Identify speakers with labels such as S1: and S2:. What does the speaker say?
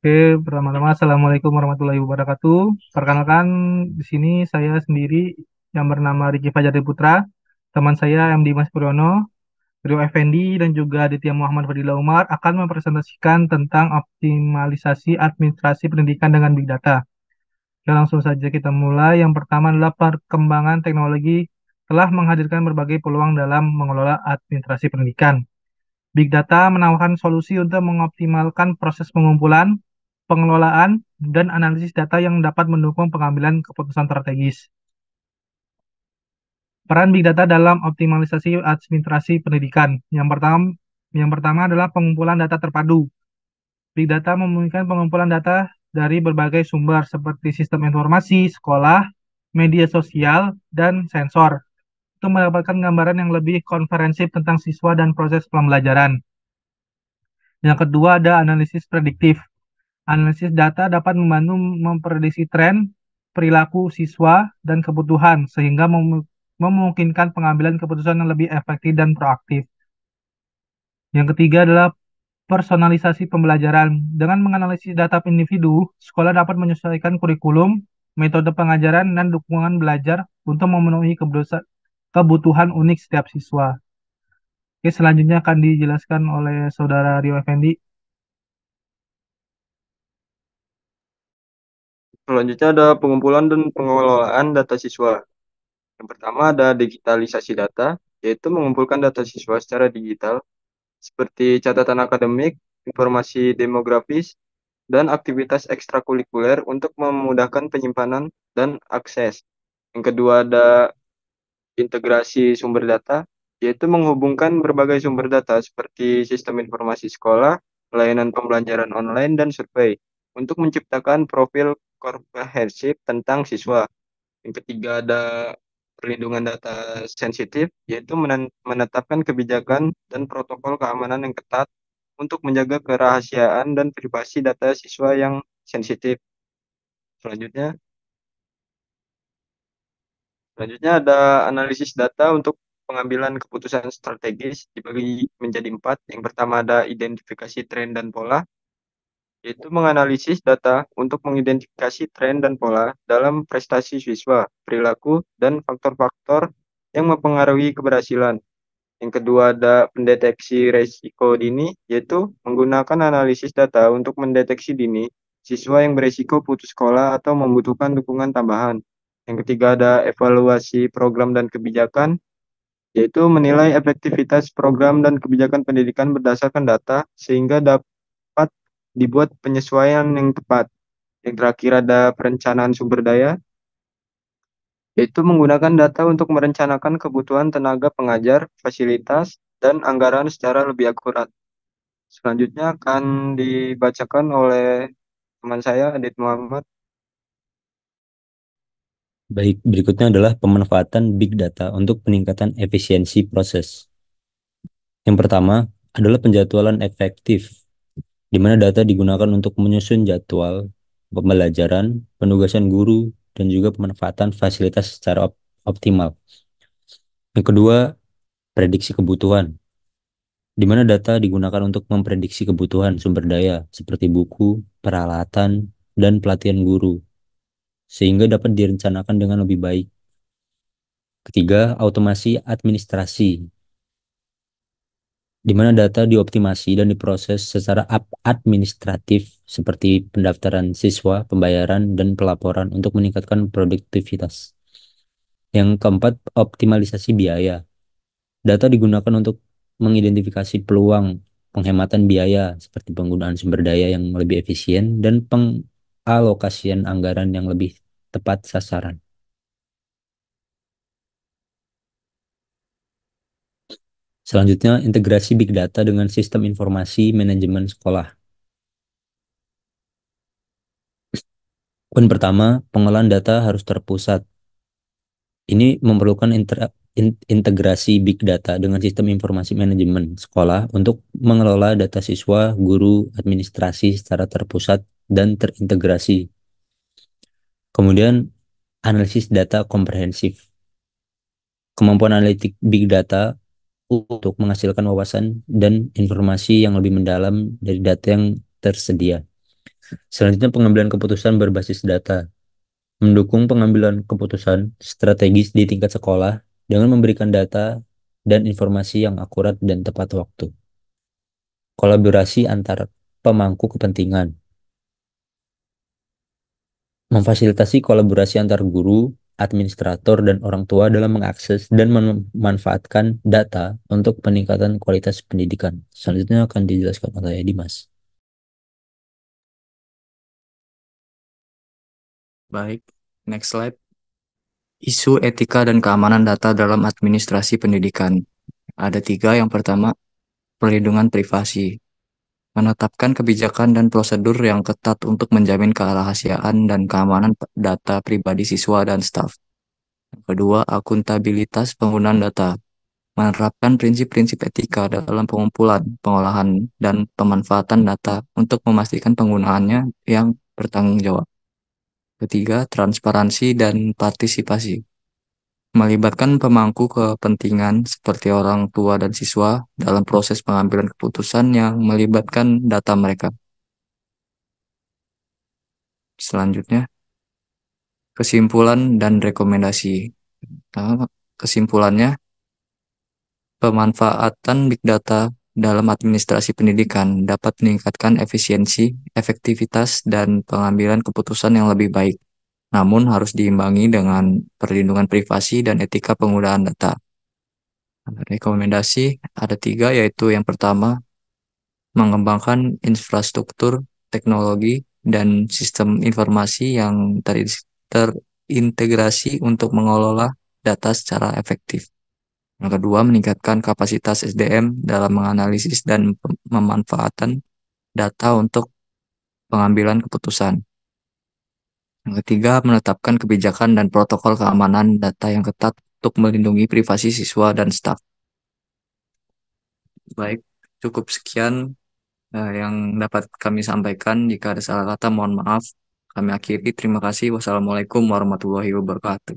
S1: Oke, pertama-tama Assalamualaikum warahmatullahi wabarakatuh. Perkenalkan, di sini saya sendiri yang bernama Riki Fajar Putra, teman saya MD Mas Puryono, Rio Effendi, dan juga Aditya Muhammad Fadila Umar akan mempresentasikan tentang optimalisasi administrasi pendidikan dengan Big Data. Ya, langsung saja kita mulai. Yang pertama adalah perkembangan teknologi telah menghadirkan berbagai peluang dalam mengelola administrasi pendidikan. Big Data menawarkan solusi untuk mengoptimalkan proses pengumpulan, pengelolaan, dan analisis data yang dapat mendukung pengambilan keputusan strategis. Peran Big Data dalam optimalisasi administrasi pendidikan. Yang pertama adalah pengumpulan data terpadu. Big Data memungkinkan pengumpulan data dari berbagai sumber seperti sistem informasi, sekolah, media sosial, dan sensor untuk mendapatkan gambaran yang lebih komprehensif tentang siswa dan proses pembelajaran. Yang kedua ada analisis prediktif. Analisis data dapat membantu memprediksi tren, perilaku siswa, dan kebutuhan, sehingga memungkinkan pengambilan keputusan yang lebih efektif dan proaktif. Yang ketiga adalah personalisasi pembelajaran. Dengan menganalisis data individu, sekolah dapat menyesuaikan kurikulum, metode pengajaran, dan dukungan belajar untuk memenuhi kebutuhan unik setiap siswa. Oke, selanjutnya akan dijelaskan oleh Saudara Rio Effendi.
S2: Selanjutnya ada pengumpulan dan pengelolaan data siswa. Yang pertama ada digitalisasi data, yaitu mengumpulkan data siswa secara digital, seperti catatan akademik, informasi demografis, dan aktivitas ekstrakurikuler untuk memudahkan penyimpanan dan akses. Yang kedua ada integrasi sumber data, yaitu menghubungkan berbagai sumber data seperti sistem informasi sekolah, layanan pembelajaran online, dan survei untuk menciptakan profil komprehensif tentang siswa. Yang ketiga ada perlindungan data sensitif, yaitu menetapkan kebijakan dan protokol keamanan yang ketat untuk menjaga kerahasiaan dan privasi data siswa yang sensitif. Selanjutnya, selanjutnya ada analisis data untuk pengambilan keputusan strategis dibagi menjadi empat. Yang pertama ada identifikasi tren dan pola, yaitu menganalisis data untuk mengidentifikasi tren dan pola dalam prestasi siswa, perilaku, dan faktor-faktor yang mempengaruhi keberhasilan. Yang kedua ada pendeteksi risiko dini, yaitu menggunakan analisis data untuk mendeteksi dini siswa yang berisiko putus sekolah atau membutuhkan dukungan tambahan. Yang ketiga ada evaluasi program dan kebijakan, yaitu menilai efektivitas program dan kebijakan pendidikan berdasarkan data sehingga dapat dibuat penyesuaian yang tepat. Yang terakhir ada perencanaan sumber daya, yaitu menggunakan data untuk merencanakan kebutuhan tenaga pengajar, fasilitas, dan anggaran secara lebih akurat. Selanjutnya akan dibacakan oleh teman saya, Adit Muhammad.
S3: Baik, berikutnya adalah pemanfaatan big data untuk peningkatan efisiensi proses. Yang pertama adalah penjadwalan efektif, di mana data digunakan untuk menyusun jadwal pembelajaran, penugasan guru, dan juga pemanfaatan fasilitas secara optimal. Yang kedua, prediksi kebutuhan, di mana data digunakan untuk memprediksi kebutuhan sumber daya seperti buku, peralatan, dan pelatihan guru, sehingga dapat direncanakan dengan lebih baik. Ketiga, automasi administrasi, di mana data dioptimasi dan diproses secara administratif seperti pendaftaran siswa, pembayaran, dan pelaporan untuk meningkatkan produktivitas. Yang keempat, optimalisasi biaya. Data digunakan untuk mengidentifikasi peluang penghematan biaya seperti penggunaan sumber daya yang lebih efisien dan pengalokasian anggaran yang lebih tepat sasaran. Selanjutnya, integrasi big data dengan sistem informasi manajemen sekolah. Poin pertama, pengolahan data harus terpusat. Ini memerlukan integrasi big data dengan sistem informasi manajemen sekolah untuk mengelola data siswa, guru, administrasi secara terpusat dan terintegrasi. Kemudian, analisis data komprehensif. Kemampuan analitik big data untuk menghasilkan wawasan dan informasi yang lebih mendalam dari data yang tersedia. Selanjutnya, pengambilan keputusan berbasis data. Mendukung pengambilan keputusan strategis di tingkat sekolah dengan memberikan data dan informasi yang akurat dan tepat waktu. Kolaborasi antar pemangku kepentingan. Memfasilitasi kolaborasi antar guru, administrator, dan orang tua dalam mengakses dan memanfaatkan data untuk peningkatan kualitas pendidikan. Selanjutnya akan dijelaskan oleh Dimas.
S4: Baik, next slide. Isu etika dan keamanan data dalam administrasi pendidikan. Ada tiga. Yang pertama, perlindungan privasi. Menetapkan kebijakan dan prosedur yang ketat untuk menjamin kerahasiaan dan keamanan data pribadi siswa dan staf. Yang kedua, akuntabilitas penggunaan data. Menerapkan prinsip-prinsip etika dalam pengumpulan, pengolahan, dan pemanfaatan data untuk memastikan penggunaannya yang bertanggung jawab. Ketiga, transparansi dan partisipasi. Melibatkan pemangku kepentingan seperti orang tua dan siswa dalam proses pengambilan keputusan yang melibatkan data mereka. Selanjutnya, kesimpulan dan rekomendasi. Kesimpulannya, pemanfaatan big data dalam administrasi pendidikan dapat meningkatkan efisiensi, efektivitas, dan pengambilan keputusan yang lebih baik, namun harus diimbangi dengan perlindungan privasi dan etika penggunaan data. Rekomendasi ada tiga, yaitu yang pertama, mengembangkan infrastruktur, teknologi, dan sistem informasi yang terintegrasi untuk mengelola data secara efektif. Yang kedua, meningkatkan kapasitas SDM dalam menganalisis dan memanfaatkan data untuk pengambilan keputusan. Yang ketiga, menetapkan kebijakan dan protokol keamanan data yang ketat untuk melindungi privasi siswa dan staf. Baik, cukup sekian yang dapat kami sampaikan. Jika ada salah kata, mohon maaf. Kami akhiri. Terima kasih. Wassalamualaikum warahmatullahi wabarakatuh.